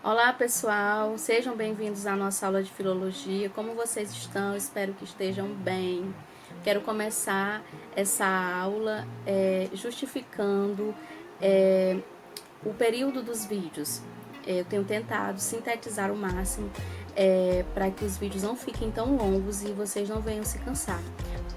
Olá pessoal, sejam bem-vindos à nossa aula de filologia. Como vocês estão? Espero que estejam bem. Quero começar essa aula justificando o período dos vídeos. Eu tenho tentado sintetizar o máximo para que os vídeos não fiquem tão longos e vocês não venham se cansar.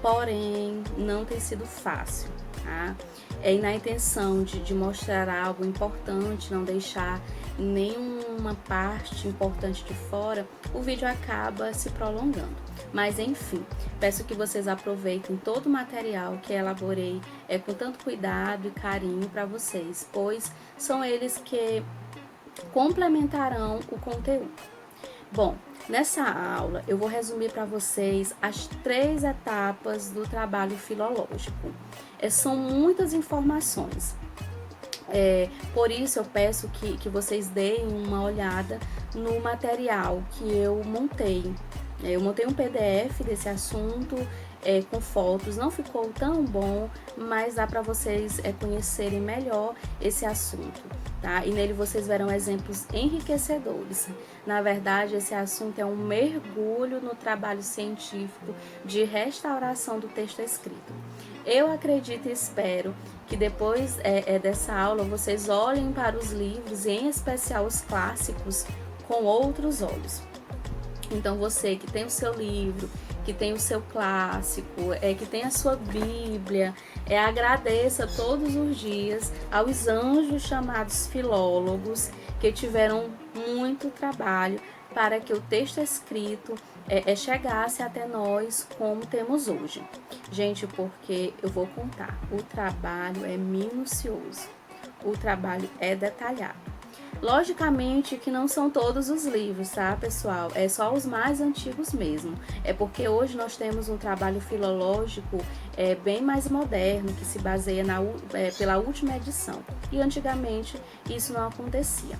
Porém, não tem sido fácil, tá? E na intenção de mostrar algo importante, não deixar nenhuma parte importante de fora, o vídeo acaba se prolongando. Mas enfim, peço que vocês aproveitem todo o material que elaborei com tanto cuidado e carinho para vocês, pois são eles que complementarão o conteúdo. Bom, nessa aula eu vou resumir para vocês as 3 etapas do trabalho filológico. São muitas informações. Por isso eu peço que vocês deem uma olhada no material que eu montei. Eu montei um PDF desse assunto com fotos, não ficou tão bom, mas dá para vocês conhecerem melhor esse assunto, tá? E nele vocês verão exemplos enriquecedores. Na verdade, esse assunto é um mergulho no trabalho científico de restauração do texto escrito. Eu acredito e espero que depois dessa aula vocês olhem para os livros, e em especial os clássicos, com outros olhos. Então você que tem o seu livro, que tem o seu clássico, que tem a sua Bíblia, agradeça todos os dias aos anjos chamados filólogos que tiveram muito trabalho para que o texto escrito chegasse até nós como temos hoje. Gente, porque eu vou contar, o trabalho é minucioso, o trabalho é detalhado. Logicamente que não são todos os livros, tá, pessoal? É só os mais antigos mesmo. Porque hoje nós temos um trabalho filológico bem mais moderno, que se baseia pela última edição. E antigamente isso não acontecia.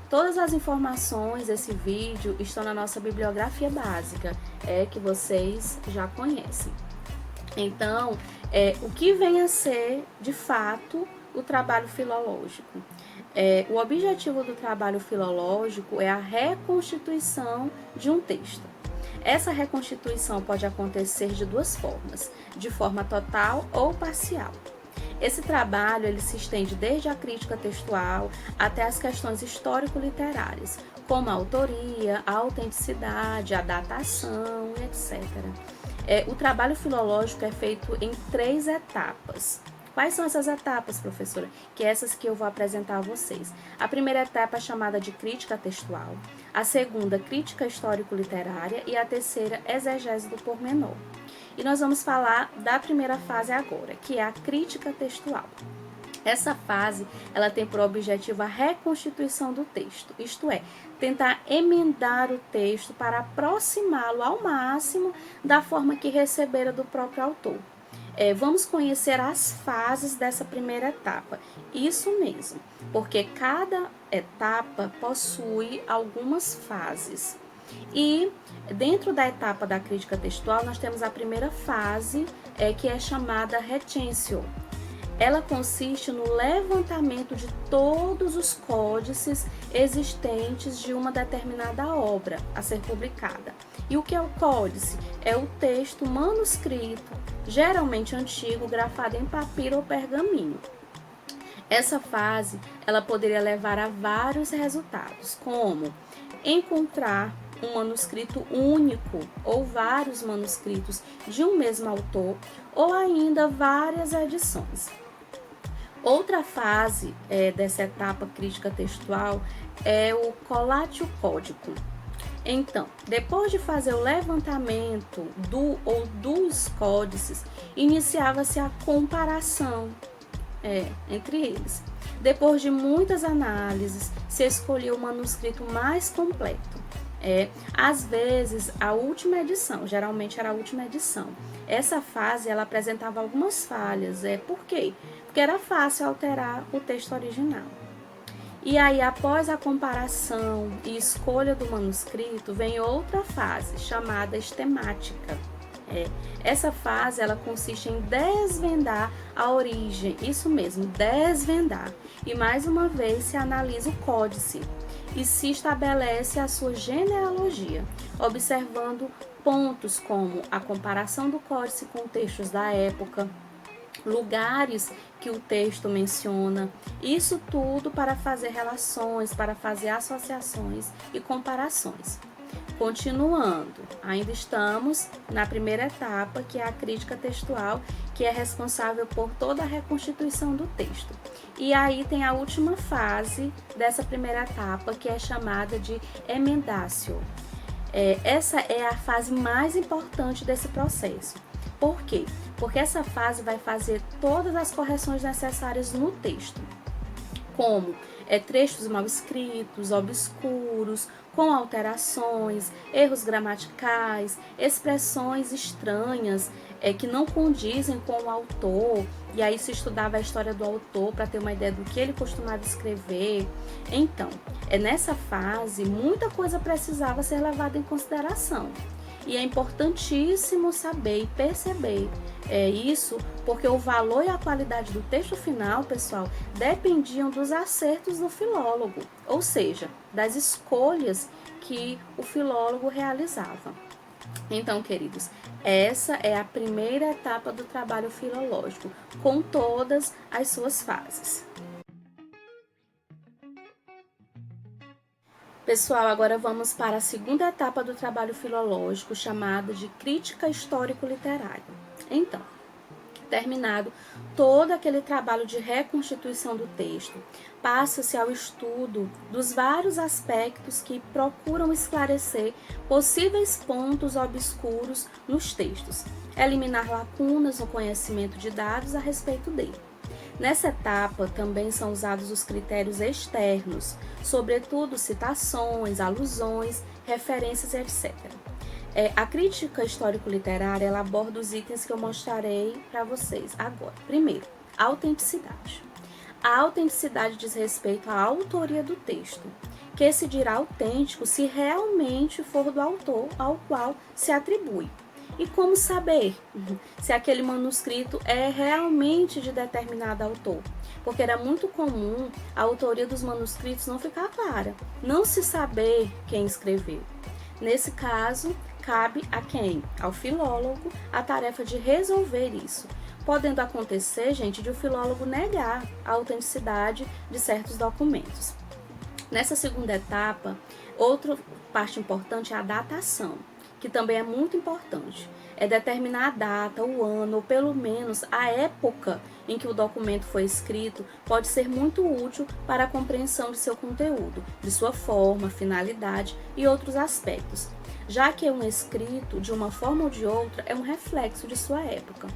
Todas as informações desse vídeo estão na nossa bibliografia básica, que vocês já conhecem. Então, o que vem a ser, de fato, o trabalho filológico? O objetivo do trabalho filológico é a reconstituição de um texto. Essa reconstituição pode acontecer de 2 formas, de forma total ou parcial. Esse trabalho ele se estende desde a crítica textual até as questões histórico-literárias, como a autoria, a autenticidade, a datação, etc. O trabalho filológico é feito em 3 etapas. Quais são essas etapas, professora? Que essas que eu vou apresentar a vocês. A primeira etapa é chamada de crítica textual, a segunda, crítica histórico-literária e a terceira, exegese do pormenor. E nós vamos falar da primeira fase agora, que é a crítica textual. Essa fase, ela tem por objetivo a reconstituição do texto, isto é, tentar emendar o texto para aproximá-lo ao máximo da forma que recebera do próprio autor. Vamos conhecer as fases dessa primeira etapa. Isso mesmo, porque cada etapa possui algumas fases. E dentro da etapa da crítica textual, nós temos a primeira fase, que é chamada retentio. Ela consiste no levantamento de todos os códices existentes de uma determinada obra a ser publicada. E o que é o códice? É o texto manuscrito, geralmente antigo, grafado em papiro ou pergaminho. Essa fase, ela poderia levar a vários resultados, como encontrar um manuscrito único ou vários manuscritos de um mesmo autor, ou ainda várias edições. Outra fase dessa etapa crítica textual é o collatio códico. Então, depois de fazer o levantamento dos códices, iniciava-se a comparação entre eles. Depois de muitas análises, se escolhia o manuscrito mais completo. Às vezes, a última edição, geralmente era a última edição. Essa fase, ela apresentava algumas falhas. Por quê? Porque era fácil alterar o texto original. E aí, após a comparação e escolha do manuscrito, vem outra fase, chamada estemática. Essa fase, ela consiste em desvendar a origem, isso mesmo, desvendar. E mais uma vez se analisa o códice. e se estabelece a sua genealogia, observando pontos como a comparação do códice com textos da época, lugares que o texto menciona, isso tudo para fazer relações, para fazer associações e comparações. Continuando, ainda estamos na primeira etapa, que é a crítica textual, que é responsável por toda a reconstituição do texto. E aí tem a última fase dessa primeira etapa, que é chamada de emendatio. Essa é a fase mais importante desse processo. Por quê? Porque essa fase vai fazer todas as correções necessárias no texto, como trechos mal escritos, obscuros, com alterações, erros gramaticais, expressões estranhas que não condizem com o autor, e aí se estudava a história do autor para ter uma ideia do que ele costumava escrever. Então, nessa fase, muita coisa precisava ser levada em consideração. E é importantíssimo saber e perceber isso, porque o valor e a qualidade do texto final, pessoal, dependiam dos acertos do filólogo, ou seja, das escolhas que o filólogo realizava. Então, queridos, essa é a primeira etapa do trabalho filológico, com todas as suas fases. Pessoal, agora vamos para a segunda etapa do trabalho filológico, chamada de crítica histórico-literária. Então, terminado todo aquele trabalho de reconstituição do texto, passa-se ao estudo dos vários aspectos que procuram esclarecer possíveis pontos obscuros nos textos, eliminar lacunas no conhecimento de dados a respeito dele. Nessa etapa também são usados os critérios externos, sobretudo citações, alusões, referências, etc. A crítica histórico-literária ela aborda os itens que eu mostrarei para vocês agora. Primeiro, a autenticidade. A autenticidade diz respeito à autoria do texto, que se dirá autêntico se realmente for do autor ao qual se atribui. E como saber se aquele manuscrito é realmente de determinado autor? Porque era muito comum a autoria dos manuscritos não ficar clara, não se saber quem escreveu. Nesse caso, cabe a quem? Ao filólogo a tarefa de resolver isso, podendo acontecer, gente, de o filólogo negar a autenticidade de certos documentos. Nessa segunda etapa, outra parte importante é a datação, que também é muito importante. É determinar a data, o ano, ou pelo menos a época em que o documento foi escrito, pode ser muito útil para a compreensão de seu conteúdo, de sua forma, finalidade e outros aspectos, já que um escrito, de uma forma ou de outra, é um reflexo de sua época.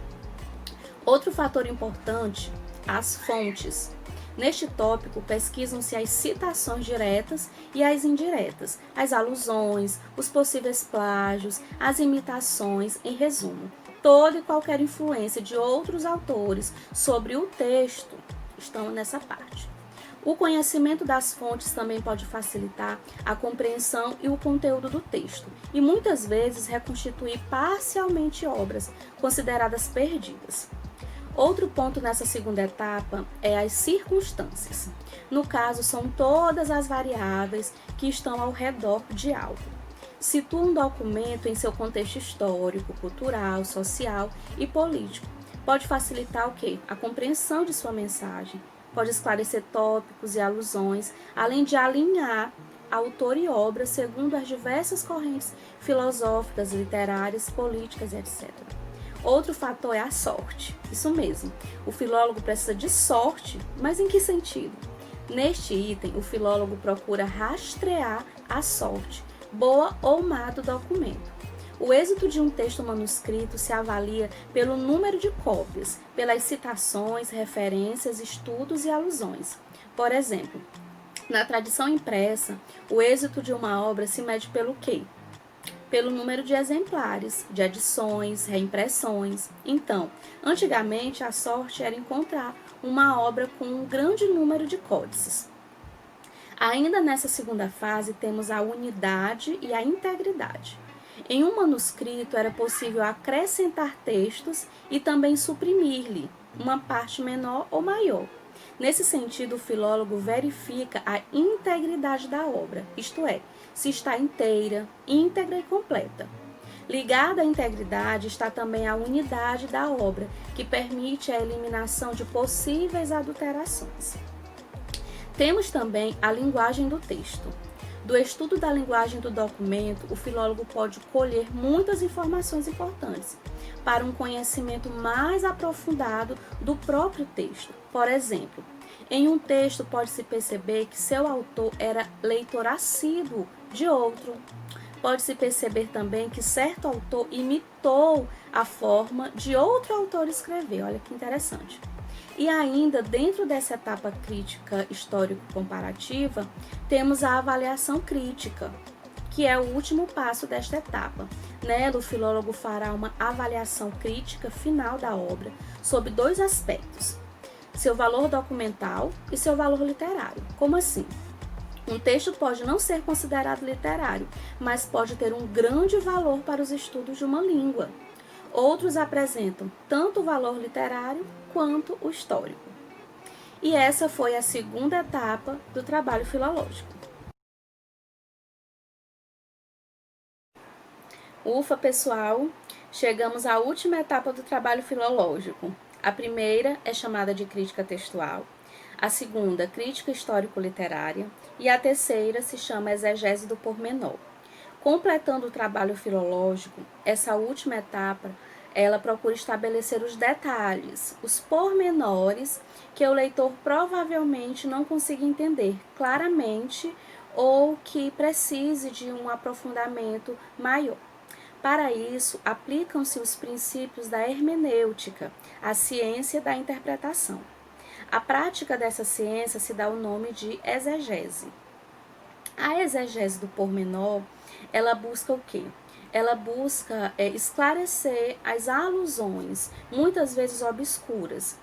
Outro fator importante, as fontes. Neste tópico, pesquisam-se as citações diretas e as indiretas, as alusões, os possíveis plágios, as imitações, em resumo, toda e qualquer influência de outros autores sobre o texto estão nessa parte. O conhecimento das fontes também pode facilitar a compreensão e o conteúdo do texto, e muitas vezes reconstituir parcialmente obras consideradas perdidas. Outro ponto nessa segunda etapa é as circunstâncias. No caso, são todas as variáveis que estão ao redor de algo. Situa um documento em seu contexto histórico, cultural, social e político. Pode facilitar o quê? A compreensão de sua mensagem. Pode esclarecer tópicos e alusões, além de alinhar autor e obra segundo as diversas correntes filosóficas, literárias, políticas, etc. Outro fator é a sorte. Isso mesmo, o filólogo precisa de sorte, mas em que sentido? Neste item, o filólogo procura rastrear a sorte, boa ou má do documento. O êxito de um texto manuscrito se avalia pelo número de cópias, pelas citações, referências, estudos e alusões. Por exemplo, na tradição impressa, o êxito de uma obra se mede pelo quê? Pelo número de exemplares, de edições, reimpressões. Então, antigamente a sorte era encontrar uma obra com um grande número de códices. Ainda nessa segunda fase temos a unidade e a integridade. Em um manuscrito era possível acrescentar textos e também suprimir-lhe uma parte menor ou maior. Nesse sentido, o filólogo verifica a integridade da obra, isto é, se está inteira, íntegra e completa. Ligada à integridade está também a unidade da obra, que permite a eliminação de possíveis adulterações. Temos também a linguagem do texto. Do estudo da linguagem do documento, o filólogo pode colher muitas informações importantes para um conhecimento mais aprofundado do próprio texto. Por exemplo, em um texto pode-se perceber que seu autor era leitor assíduo de outro. Pode-se perceber também que certo autor imitou a forma de outro autor escrever. Olha que interessante. E ainda, dentro dessa etapa crítica histórico-comparativa, temos a avaliação crítica, que é o último passo desta etapa. Nela, o filólogo fará uma avaliação crítica final da obra sob dois aspectos: seu valor documental e seu valor literário. Como assim? Um texto pode não ser considerado literário, mas pode ter um grande valor para os estudos de uma língua. Outros apresentam tanto o valor literário quanto o histórico. E essa foi a segunda etapa do trabalho filológico. Ufa, pessoal! Chegamos à última etapa do trabalho filológico. A primeira é chamada de crítica textual, a segunda, crítica histórico-literária, e a terceira se chama exegese do pormenor. Completando o trabalho filológico, essa última etapa, ela procura estabelecer os detalhes, os pormenores que o leitor provavelmente não consiga entender claramente ou que precise de um aprofundamento maior. Para isso, aplicam-se os princípios da hermenêutica, a ciência da interpretação. A prática dessa ciência se dá o nome de exegese. A exegese do pormenor, ela busca o quê? Ela busca esclarecer as alusões, muitas vezes obscuras,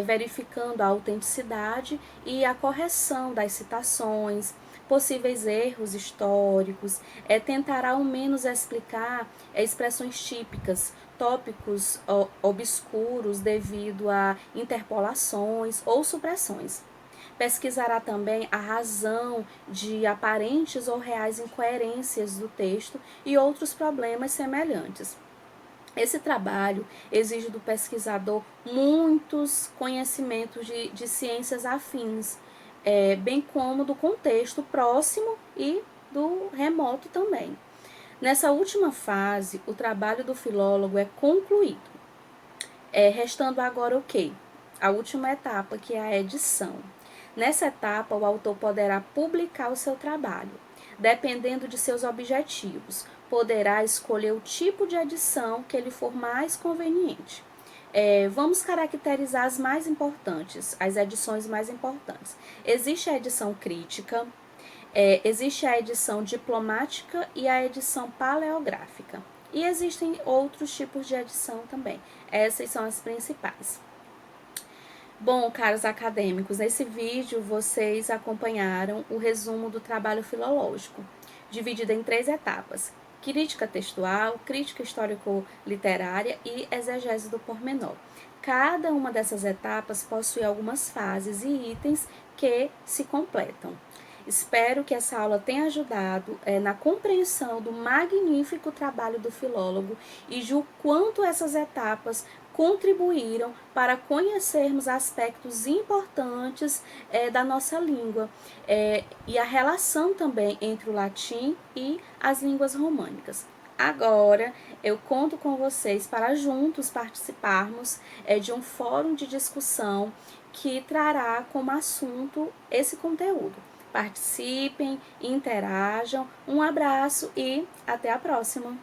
verificando a autenticidade e a correção das citações, possíveis erros históricos, tentará ao menos explicar expressões típicas, tópicos obscuros devido a interpolações ou supressões. Pesquisará também a razão de aparentes ou reais incoerências do texto e outros problemas semelhantes. Esse trabalho exige do pesquisador muitos conhecimentos de ciências afins, bem como do contexto próximo e do remoto também. Nessa última fase, o trabalho do filólogo é concluído, restando agora o quê? A última etapa, que é a edição. Nessa etapa, o autor poderá publicar o seu trabalho. Dependendo de seus objetivos, poderá escolher o tipo de edição que lhe for mais conveniente. Vamos caracterizar as mais importantes, as edições mais importantes. Existe a edição crítica, existe a edição diplomática e a edição paleográfica. E existem outros tipos de edição também. Essas são as principais. Bom, caros acadêmicos, nesse vídeo vocês acompanharam o resumo do trabalho filológico, dividido em 3 etapas: crítica textual, crítica histórico-literária e exegese do pormenor. Cada uma dessas etapas possui algumas fases e itens que se completam. Espero que essa aula tenha ajudado na compreensão do magnífico trabalho do filólogo e de o quanto essas etapas contribuíram para conhecermos aspectos importantes da nossa língua e a relação também entre o latim e as línguas românicas. Agora, eu conto com vocês para juntos participarmos de um fórum de discussão que trará como assunto esse conteúdo. Participem, interajam, um abraço e até a próxima!